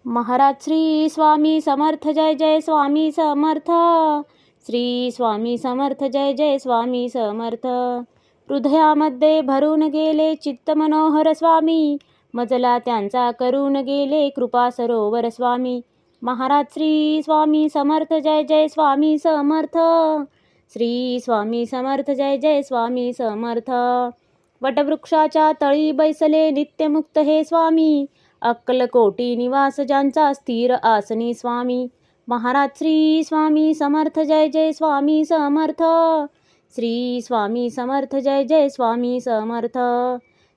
महाराज श्री स्वामी समर्थ जय जय स्वामी समर्थ. श्री स्वामी समर्थ जय जय स्वामी समर्थ. हृदयामध्ये भरून गेले चित्त मनोहर स्वामी, मजला त्यांचा करून गेले कृपा सरोवर स्वामी. महाराज श्री स्वामी समर्थ जय जय स्वामी समर्थ. श्री स्वामी समर्थ जय जय स्वामी समर्थ. वटवृक्षाच्या तळी बैसले नित्यमुक्त हे स्वामी, अक्कलकोटी निवास ज्यांचा स्थिर आसनी स्वामी. महाराज श्री स्वामी समर्थ जय जय स्वामी समर्थ. श्री स्वामी समर्थ जय जय स्वामी समर्थ.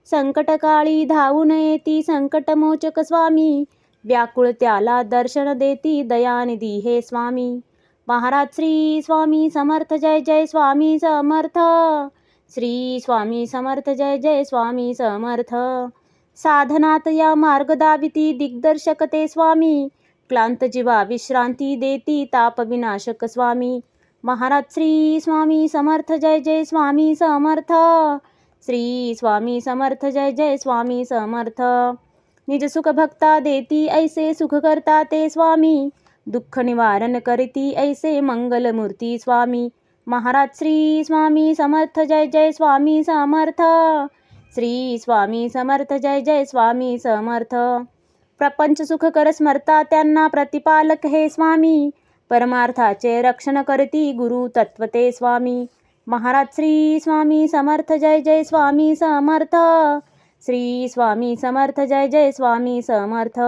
संकटकाळी धावून येती संकटमोचक स्वामी, व्याकुळ त्याला दर्शन देती दयानिधी हे स्वामी. महाराज श्री स्वामी समर्थ जय जय स्वामी समर्थ. श्री स्वामी समर्थ जय जय स्वामी समर्थ. साधनात या मार्ग दाविती दिग्दर्शक ते स्वामी, क्लांत जीवा विश्रांती देती ताप विनाशक स्वामी. महाराज श्री स्वामी समर्थ जय जय स्वामी समर्थ. श्री स्वामी समर्थ जय जय स्वामी समर्थ. निज सुख भक्ता देती ऐसे सुख करता ते स्वामी, दुःख निवारण करती ऐसे मंगलमूर्ती स्वामी. महाराज श्री स्वामी समर्थ जय जय स्वामी समर्थ. श्री स्वामी समर्थ जय जय स्वामी समर्थ. प्रपंच सुख कर स्मरता त्यांना प्रतिपालक हे स्वामी, परमार्थाचे रक्षण करती गुरु तत्वते स्वामी. महाराज श्री स्वामी समर्थ जय जय स्वामी समर्थ. श्री स्वामी समर्थ जय जय स्वामी समर्थ.